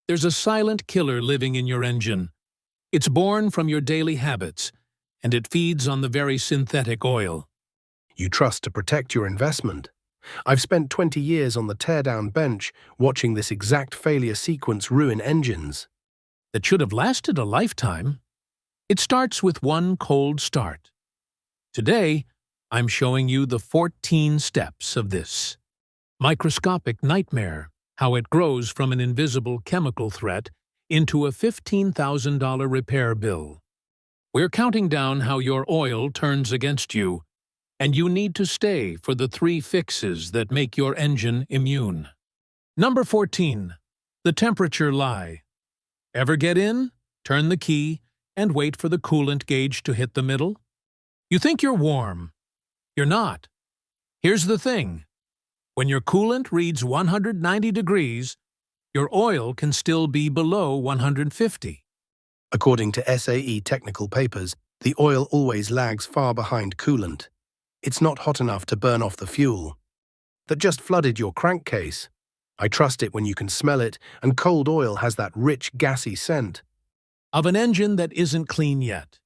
There's a silent killer living in your engine. It's born from your daily habits, and it feeds on the very synthetic oil. You trust to protect your investment. I've spent 20 years on the teardown bench watching this exact failure sequence ruin engines. That should have lasted a lifetime. It starts with one cold start. Today, I'm showing you the 14 steps of this microscopic nightmare, how it grows from an invisible chemical threat into a $15,000 repair bill. We're counting down how your oil turns against you, and you need to stay for the 3 fixes that make your engine immune. Number 14. The temperature lie. Ever get in, turn the key, and wait for the coolant gauge to hit the middle? You think you're warm. You're not. Here's the thing. When your coolant reads 190 degrees, your oil can still be below 150. According to SAE technical papers, the oil always lags far behind coolant. It's not hot enough to burn off the fuel. That just flooded your crankcase. I trust it when you can smell it, and cold oil has that rich, gassy scent. Of an engine that isn't clean yet.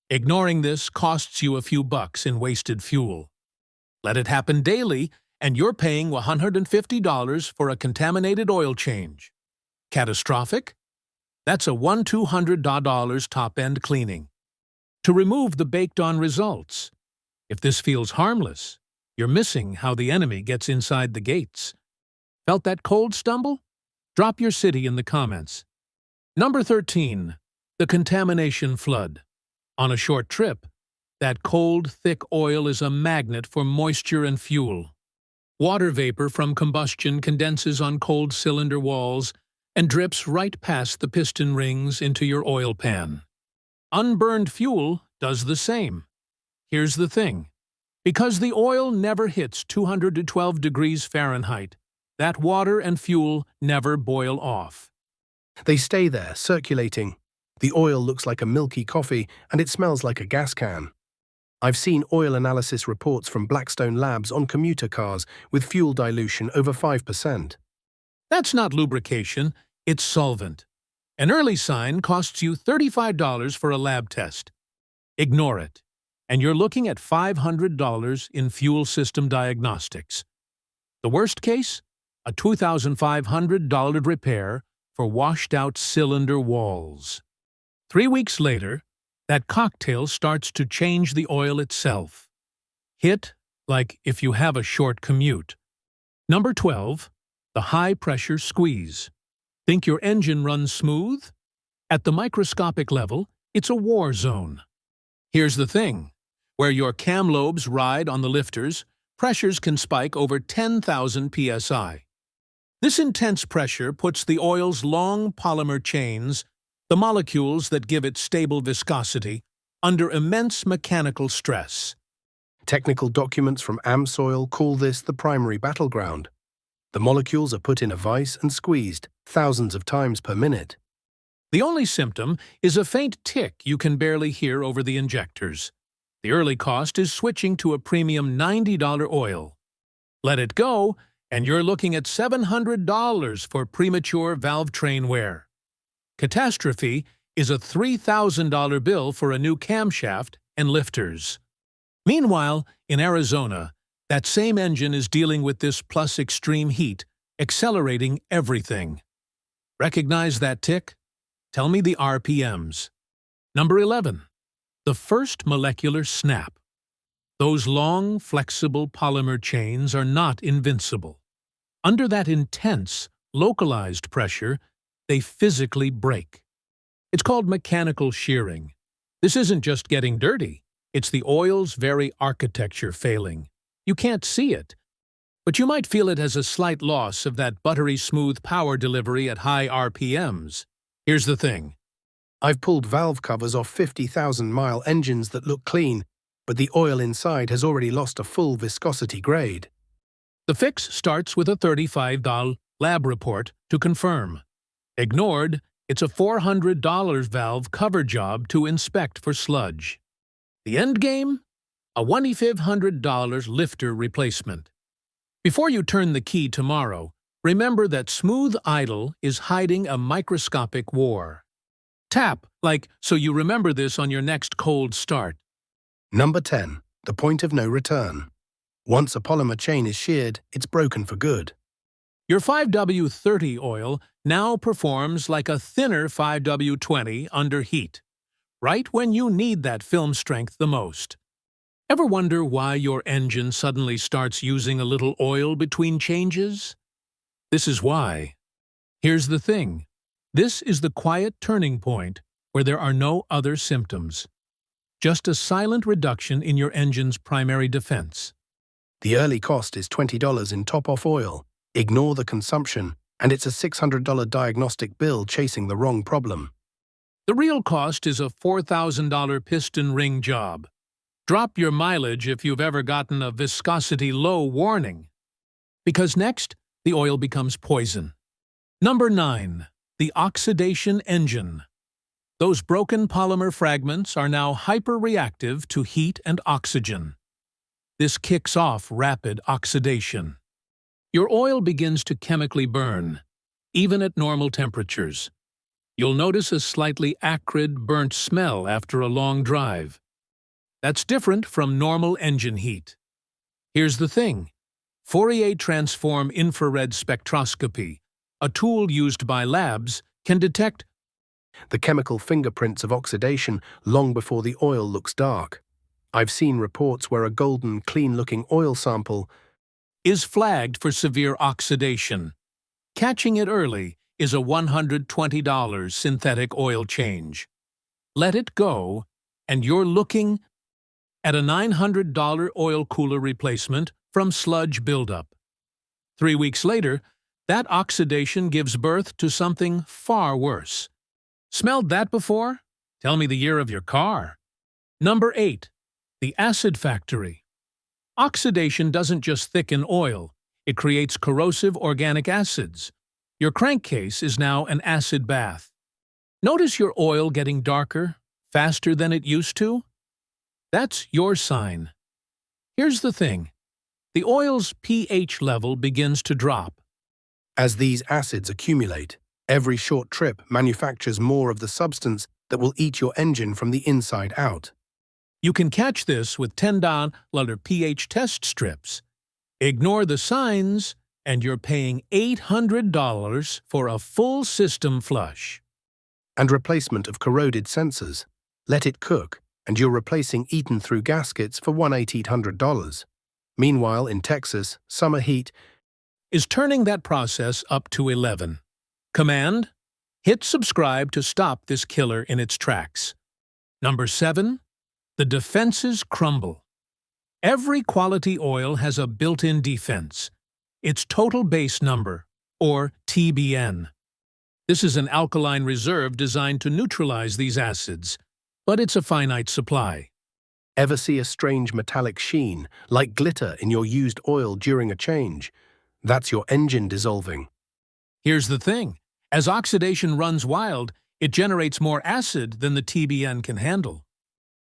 Ignoring this costs you a few bucks in wasted fuel. Let it happen daily, and you're paying $150 for a contaminated oil change. Catastrophic? That's a $1,200 top-end cleaning. To remove the baked-on results. If this feels harmless, you're missing how the enemy gets inside the gates. Felt that cold stumble? Drop your city in the comments. Number 13. The contamination flood. On a short trip, that cold, thick oil is a magnet for moisture and fuel. Water vapor from combustion condenses on cold cylinder walls and drips right past the piston rings into your oil pan. Unburned fuel does the same. Here's the thing. Because the oil never hits 212 degrees Fahrenheit, that water and fuel never boil off. They stay there, circulating. The oil looks like a milky coffee, and it smells like a gas can. I've seen oil analysis reports from Blackstone Labs on commuter cars with fuel dilution over 5%. That's not lubrication, it's solvent. An early sign costs you $35 for a lab test. Ignore it, and you're looking at $500 in fuel system diagnostics. The worst case? A $2,500 repair for washed-out cylinder walls. 3 weeks later, that cocktail starts to change the oil itself. Hit like if you have a short commute. Number 12. The high-pressure squeeze. Think your engine runs smooth? At the microscopic level, it's a war zone. Here's the thing. Where your cam lobes ride on the lifters, pressures can spike over 10,000 psi. This intense pressure puts the oil's long polymer chains, the molecules that give it stable viscosity, under immense mechanical stress. Technical documents from AmSoil call this the primary battleground. The molecules are put in a vise and squeezed thousands of times per minute. The only symptom is a faint tick you can barely hear over the injectors. The early cost is switching to a premium $90 oil. Let it go, and you're looking at $700 for premature valve train wear. Catastrophe is a $3,000 bill for a new camshaft and lifters. Meanwhile, in Arizona, that same engine is dealing with this plus extreme heat, accelerating everything. Recognize that tick? Tell me the RPMs. Number 11. The first molecular snap. Those long, flexible polymer chains are not invincible. Under that intense, localized pressure, they physically break. It's called mechanical shearing. This isn't just getting dirty. It's the oil's very architecture failing. You can't see it, but you might feel it as a slight loss of that buttery smooth power delivery at high RPMs. Here's the thing. I've pulled valve covers off 50,000-mile engines that look clean, but the oil inside has already lost a full viscosity grade. The fix starts with a $35 lab report to confirm. Ignored, it's a $400 valve cover job to inspect for sludge. The end game? A $2,500 lifter replacement. Before you turn the key tomorrow, Remember that smooth idle is hiding a microscopic war. Tap, so you remember this on your next cold start. Number 10. The point of no return. Once a polymer chain is sheared, it's broken for good. Your 5W30 oil now performs like a thinner 5W20 under heat, right when you need that film strength the most. Ever wonder why your engine suddenly starts using a little oil between changes? This is why. Here's the thing. This is the quiet turning point where there are no other symptoms. Just a silent reduction in your engine's primary defense. The early cost is $20 in top-off oil. Ignore the consumption, and it's a $600 diagnostic bill chasing the wrong problem. The real cost is a $4,000 piston ring job. Drop your mileage if you've ever gotten a viscosity low warning. Because next, the oil becomes poison. Number 9. The oxidation engine. Those broken polymer fragments are now hyper-reactive to heat and oxygen. This kicks off rapid oxidation. Your oil begins to chemically burn, even at normal temperatures. You'll notice a slightly acrid, burnt smell after a long drive. That's different from normal engine heat. Here's the thing. Fourier transform infrared spectroscopy, a tool used by labs, can detect the chemical fingerprints of oxidation long before the oil looks dark. I've seen reports where a golden, clean-looking oil sample is flagged for severe oxidation. Catching it early is a $120 synthetic oil change. Let it go, and you're looking at a $900 oil cooler replacement from sludge buildup. 3 weeks later, that oxidation gives birth to something far worse. Smelled that before? Tell me the year of your car. Number 8. The acid factory. Oxidation doesn't just thicken oil, it creates corrosive organic acids. Your crankcase is now an acid bath. Notice your oil getting darker, faster than it used to? That's your sign. Here's the thing. The oil's pH level begins to drop. As these acids accumulate, every short trip manufactures more of the substance that will eat your engine from the inside out. You can catch this with teardown pH test strips. Ignore the signs, and you're paying $800 for a full system flush. And replacement of corroded sensors. Let it cook, and you're replacing eaten-through gaskets for $800. Meanwhile, in Texas, summer heat is turning that process up to 11. Command: hit subscribe to stop this killer in its tracks. Number 7. The defenses crumble. Every quality oil has a built-in defense. Its total base number, or TBN. This is an alkaline reserve designed to neutralize these acids, but it's a finite supply. Ever see a strange metallic sheen, like glitter in your used oil during a change? That's your engine dissolving. Here's the thing. As oxidation runs wild, it generates more acid than the TBN can handle.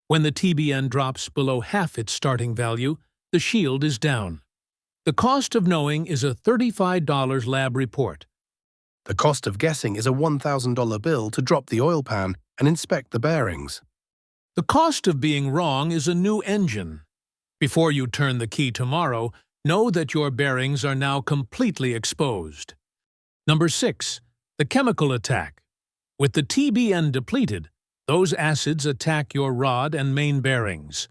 When the TBN drops below half its starting value, the shield is down. The cost of knowing is a $35 lab report. The cost of guessing is a $1,000 bill to drop the oil pan and inspect the bearings. The cost of being wrong is a new engine. Before you turn the key tomorrow, know that your bearings are now completely exposed. Number 6. The chemical attack. With the TBN depleted, those acids attack your rod and main bearings.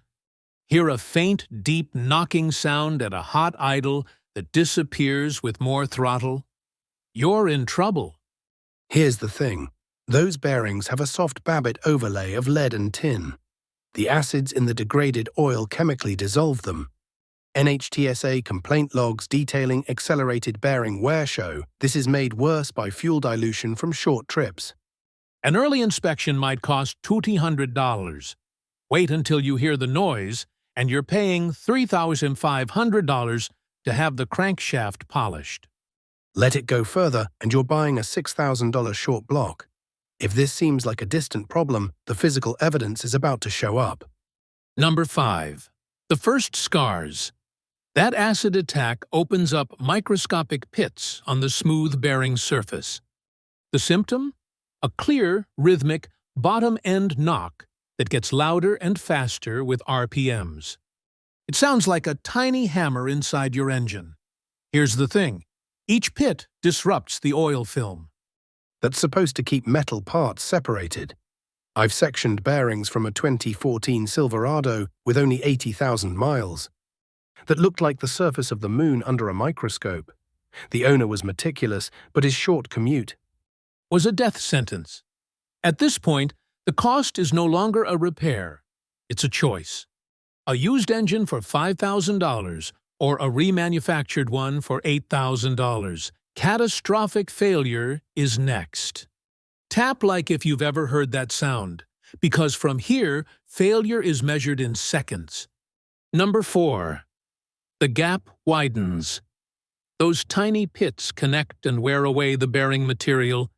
Hear a faint, deep knocking sound at a hot idle that disappears with more throttle? You're in trouble. Here's the thing. Those bearings have a soft Babbitt overlay of lead and tin. The acids in the degraded oil chemically dissolve them. NHTSA complaint logs detailing accelerated bearing wear show this is made worse by fuel dilution from short trips. An early inspection might cost $200. Wait until you hear the noise, and you're paying $3,500 to have the crankshaft polished. Let it go further, and you're buying a $6,000 short block. If this seems like a distant problem, the physical evidence is about to show up. Number 5. The first scars. That acid attack opens up microscopic pits on the smooth bearing surface. The symptom? A clear, rhythmic, bottom-end knock that gets louder and faster with RPMs. It sounds like a tiny hammer inside your engine. Here's the thing. Each pit disrupts the oil film. That's supposed to keep metal parts separated. I've sectioned bearings from a 2014 Silverado with only 80,000 miles that looked like the surface of the moon under a microscope. The owner was meticulous, but his short commute Was a death sentence. At this point, the cost is no longer a repair. It's a choice. A used engine for $5,000 or a remanufactured one for $8,000. Catastrophic failure is next. Tap like if you've ever heard that sound, because from here, failure is measured in seconds. Number 4. The gap widens. Those tiny pits connect and wear away the bearing material,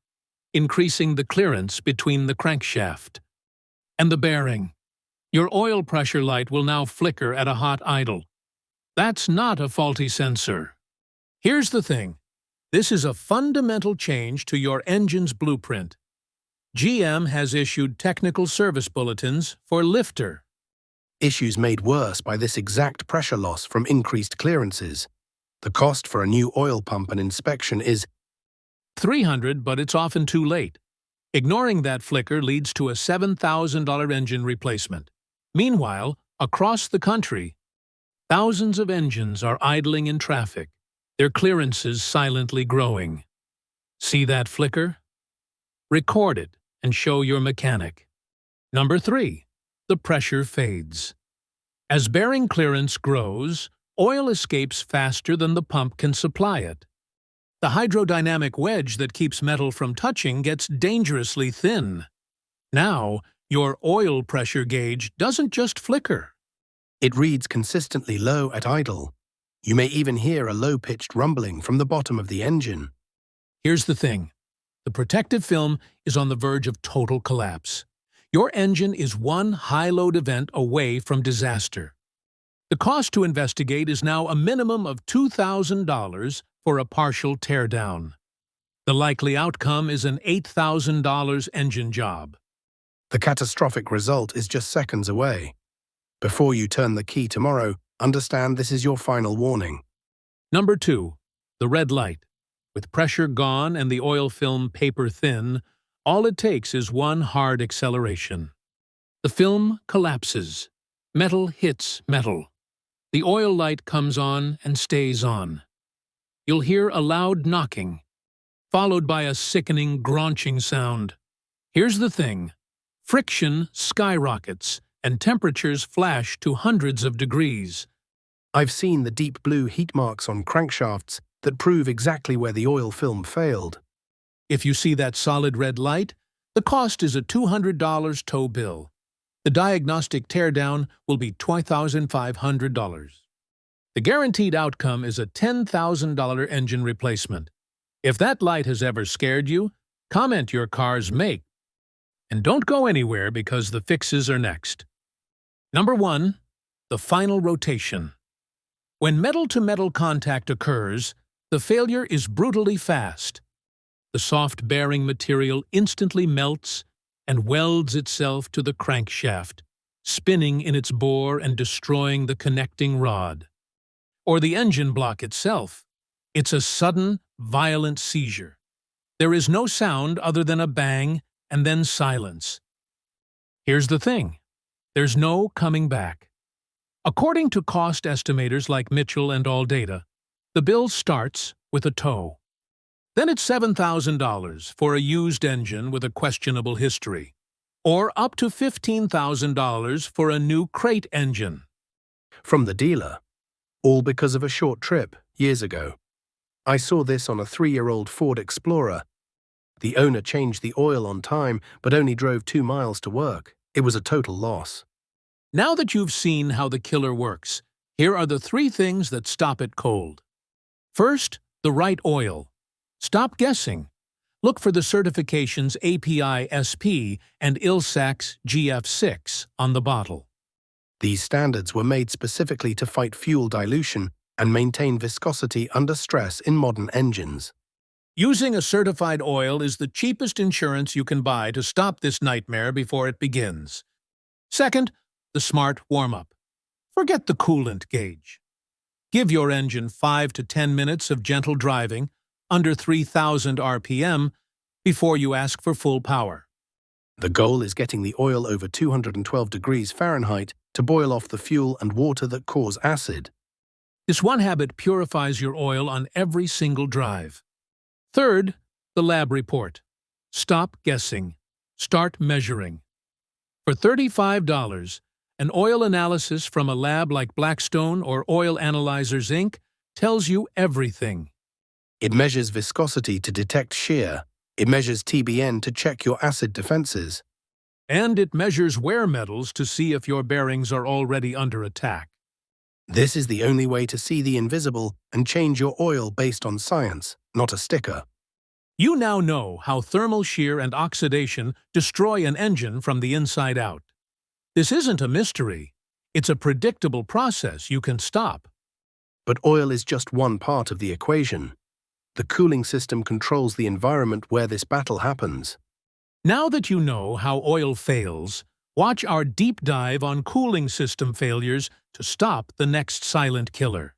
increasing the clearance between the crankshaft and the bearing. Your oil pressure light will now flicker at a hot idle. That's not a faulty sensor. Here's the thing. This is a fundamental change to your engine's blueprint. GM has issued technical service bulletins for lifter. issues made worse by this exact pressure loss from increased clearances. The cost for a new oil pump and inspection is $300, but it's often too late. Ignoring that flicker leads to a $7,000 engine replacement. Meanwhile, across the country, thousands of engines are idling in traffic, their clearances silently growing. See that flicker? Record it and show your mechanic. Number 3. The pressure fades. As bearing clearance grows, oil escapes faster than the pump can supply it. The hydrodynamic wedge that keeps metal from touching gets dangerously thin. Now, your oil pressure gauge doesn't just flicker. It reads consistently low at idle. You may even hear a low-pitched rumbling from the bottom of the engine. Here's the thing. The protective film is on the verge of total collapse. Your engine is one high-load event away from disaster. The cost to investigate is now a minimum of $2,000 for a partial teardown. The likely outcome is an $8,000 engine job. The catastrophic result is just seconds away. Before you turn the key tomorrow, understand this is your final warning. Number 2. The red light. With pressure gone and the oil film paper thin, all it takes is one hard acceleration. The film collapses. Metal hits metal. The oil light comes on and stays on. You'll hear a loud knocking, followed by a sickening, graunching sound. Here's the thing. Friction skyrockets, and temperatures flash to hundreds of degrees. I've seen the deep blue heat marks on crankshafts that prove exactly where the oil film failed. If you see that solid red light, the cost is a $200 tow bill. The diagnostic teardown will be $2,500. The guaranteed outcome is a $10,000 engine replacement. If that light has ever scared you, comment your car's make. And don't go anywhere because the fixes are next. Number 1. The final rotation. When metal-to-metal contact occurs, the failure is brutally fast. The soft bearing material instantly melts and welds itself to the crankshaft, spinning in its bore and destroying the connecting rod. Or the engine block itself. It's a sudden, violent seizure. There is no sound other than a bang and then silence. Here's the thing. There's no coming back. According to cost estimators like Mitchell and AllData, the bill starts with a tow. Then it's $7,000 for a used engine with a questionable history, or up to $15,000 for a new crate engine. From the dealer. All because of a short trip, years ago. I saw this on a 3-year-old Ford Explorer. The owner changed the oil on time, but only drove 2 miles to work. It was a total loss. Now that you've seen how the killer works, here are the 3 things that stop it cold. First, the right oil. Stop guessing. Look for the certifications API SP and ILSAC's GF6 on the bottle. These standards were made specifically to fight fuel dilution, and maintain viscosity under stress in modern engines. Using a certified oil is the cheapest insurance you can buy to stop this nightmare before it begins. Second, the smart warm-up. Forget the coolant gauge. Give your engine 5 to 10 minutes of gentle driving, under 3,000 RPM, before you ask for full power. The goal is getting the oil over 212 degrees Fahrenheit to boil off the fuel and water that cause acid. This one habit purifies your oil on every single drive. Third, the lab report. Stop guessing. Start measuring. For $35, an oil analysis from a lab like Blackstone or Oil Analyzers Inc. tells you everything. It measures viscosity to detect shear. It measures TBN to check your acid defenses. And it measures wear metals to see if your bearings are already under attack. This is the only way to see the invisible and change your oil based on science, not a sticker. You now know how thermal shear and oxidation destroy an engine from the inside out. This isn't a mystery. It's a predictable process you can stop. But oil is just one part of the equation. The cooling system controls the environment where this battle happens. Now that you know how oil fails, watch our deep dive on cooling system failures to stop the next silent killer.